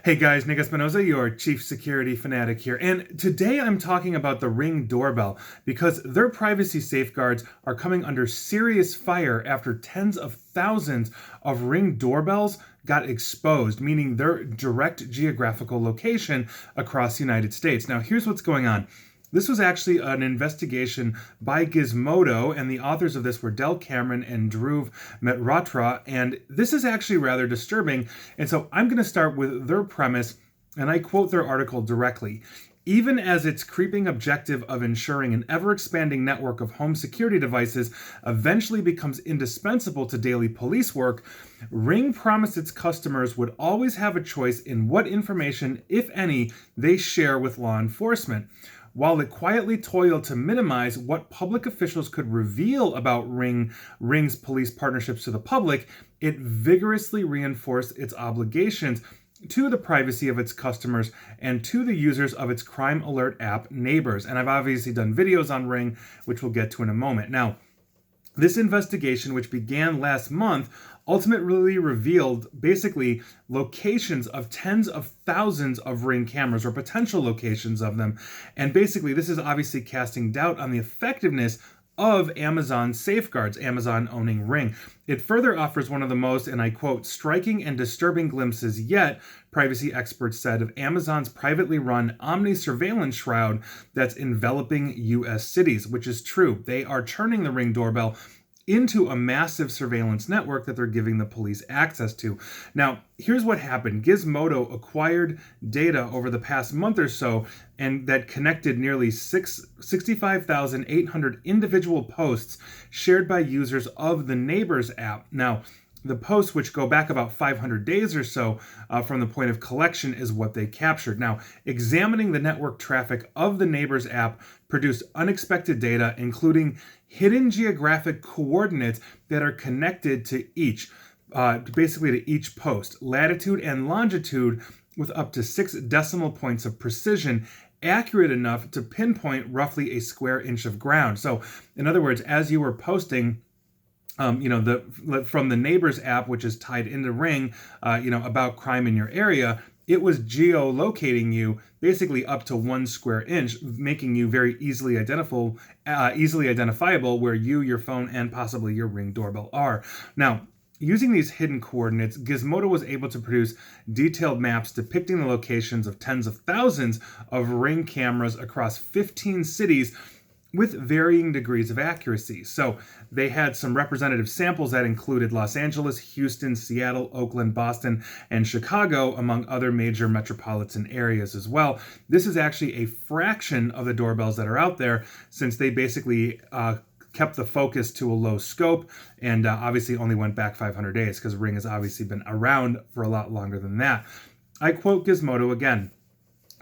Hey guys, Nick Espinoza, your chief security fanatic here. And today I'm talking about the Ring doorbell because their privacy safeguards are coming under serious fire after tens of thousands of Ring doorbells got exposed, meaning their direct geographical location across the United States. Now, here's what's going on. This was actually an investigation by Gizmodo, and the authors of this were Del Cameron and Dhruv Mehrotra, and this is actually rather disturbing. And so I'm going to start with their premise, and I quote their article directly. Even as its creeping objective of ensuring an ever-expanding network of home security devices eventually becomes indispensable to daily police work, Ring promised its customers would always have a choice in what information, if any, they share with law enforcement. While it quietly toiled to minimize what public officials could reveal about Ring's police partnerships to the public, it vigorously reinforced its obligations to the privacy of its customers and to the users of its crime alert app Neighbors. And I've obviously done videos on Ring, which we'll get to in a moment. Now, this investigation, which began last month, ultimately revealed basically locations of tens of thousands of Ring cameras or potential locations of them. And basically, this is obviously casting doubt on the effectiveness of Amazon's safeguards, Amazon owning Ring. It further offers one of the most, and I quote, striking and disturbing glimpses yet, privacy experts said, of Amazon's privately run omni-surveillance shroud that's enveloping U.S. cities, which is true. They are turning the Ring doorbell into a massive surveillance network that they're giving the police access to. Now, here's what happened. Gizmodo acquired data over the past month or so, and that connected nearly 65,800 individual posts shared by users of the Neighbors app. Now, the posts, which go back about 500 days or so from the point of collection, is what they captured. Now, examining the network traffic of the Neighbors app produced unexpected data, including hidden geographic coordinates that are connected to each, basically to each post, latitude and longitude with up to 6 decimal points of precision, accurate enough to pinpoint roughly a square inch of ground. So, in other words, as you were posting, from the Neighbors app, which is tied into Ring, about crime in your area, it was geolocating you basically up to 1 square inch, making you very easily identifiable where you, your phone, and possibly your Ring doorbell are. Now, using these hidden coordinates, Gizmodo was able to produce detailed maps depicting the locations of tens of thousands of Ring cameras across 15 cities with varying degrees of accuracy. So they had some representative samples that included Los Angeles, Houston, Seattle, Oakland, Boston, and Chicago, among other major metropolitan areas as well. This is actually a fraction of the doorbells that are out there, since they basically kept the focus to a low scope and obviously only went back 500 days because Ring has obviously been around for a lot longer than that. I quote Gizmodo again.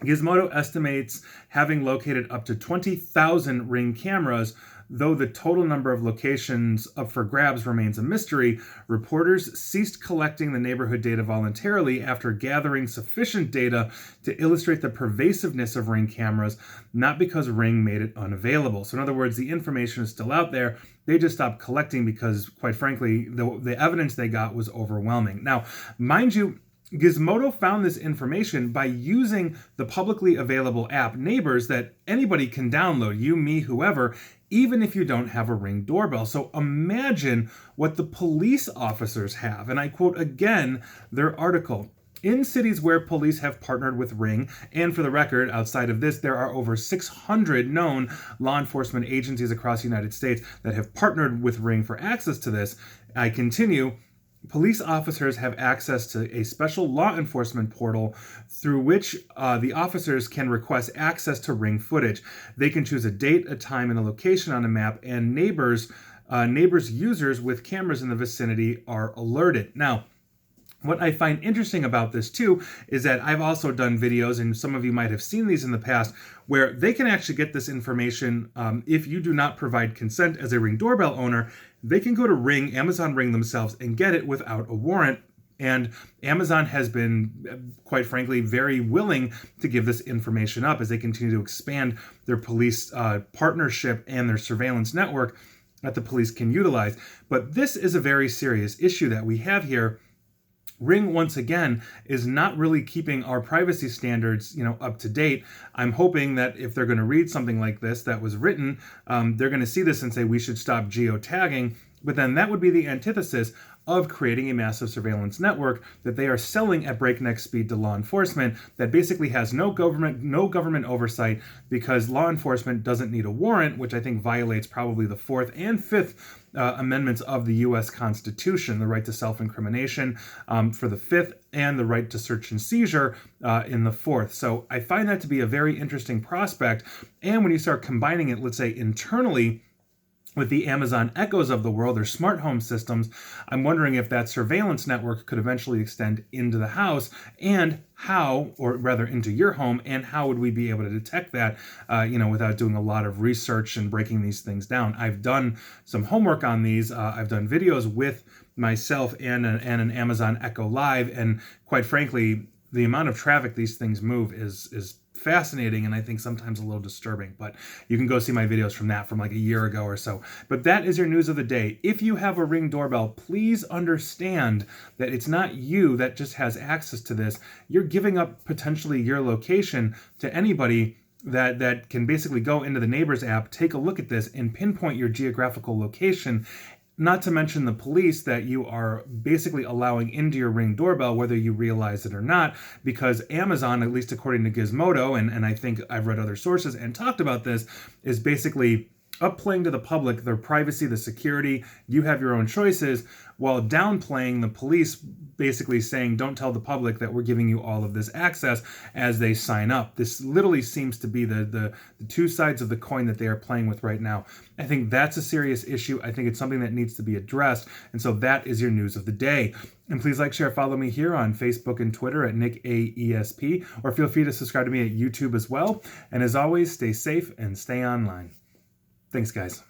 Gizmodo estimates having located up to 20,000 Ring cameras. Though the total number of locations up for grabs remains a mystery, reporters ceased collecting the neighborhood data voluntarily after gathering sufficient data to illustrate the pervasiveness of Ring cameras, not because Ring made it unavailable. So in other words, the information is still out there. They just stopped collecting because, quite frankly, the evidence they got was overwhelming. Now, mind you, Gizmodo found this information by using the publicly available app Neighbors that anybody can download, you, me, whoever, even if you don't have a Ring doorbell. So imagine what the police officers have. And I quote again their article. In cities where police have partnered with Ring, and for the record, outside of this, there are over 600 known law enforcement agencies across the United States that have partnered with Ring for access to this. I continue. Police officers have access to a special law enforcement portal through which the officers can request access to Ring footage. They can choose a date, a time, and a location on a map, and Neighbors users with cameras in the vicinity are alerted. Now, what I find interesting about this too is that I've also done videos, and some of you might have seen these in the past, where they can actually get this information if you do not provide consent as a Ring doorbell owner. They can go to Ring, Amazon Ring themselves, and get it without a warrant. And Amazon has been, quite frankly, very willing to give this information up as they continue to expand their police partnership and their surveillance network that the police can utilize. But this is a very serious issue that we have here, Ring, once again, is not really keeping our privacy standards, up to date. I'm hoping that if they're going to read something like this that was written, they're going to see this and say we should stop geotagging. But then that would be the antithesis of creating a massive surveillance network that they are selling at breakneck speed to law enforcement that basically has no government oversight, because law enforcement doesn't need a warrant, which I think violates probably the Fourth and Fifth amendments of the U.S. Constitution, the right to self-incrimination for the Fifth, and the right to search and seizure in the Fourth. So I find that to be a very interesting prospect. And when you start combining it, let's say internally, with the Amazon Echoes of the world, or smart home systems, I'm wondering if that surveillance network could eventually extend into the house, and how, or rather into your home, and how would we be able to detect that, without doing a lot of research and breaking these things down. I've done some homework on these. I've done videos with myself and an Amazon Echo Live, and quite frankly, the amount of traffic these things move is fascinating, and I think sometimes a little disturbing. But you can go see my videos from like a year ago or so. But that is your news of the day. If you have a Ring doorbell, please understand that it's not you that just has access to this. You're giving up potentially your location to anybody that can basically go into the Neighbors app, take a look at this, and pinpoint your geographical location. Not to mention the police that you are basically allowing into your Ring doorbell, whether you realize it or not, because Amazon, at least according to Gizmodo, and I think I've read other sources and talked about this, is basically upplaying to the public their privacy, the security. You have your own choices, while downplaying the police, basically saying, don't tell the public that we're giving you all of this access as they sign up. This literally seems to be the two sides of the coin that they are playing with right now. I think that's a serious issue. I think it's something that needs to be addressed. And so that is your news of the day. And please like, share, follow me here on Facebook and Twitter at NickAESP, or feel free to subscribe to me at YouTube as well. And as always, stay safe and stay online. Thanks, guys.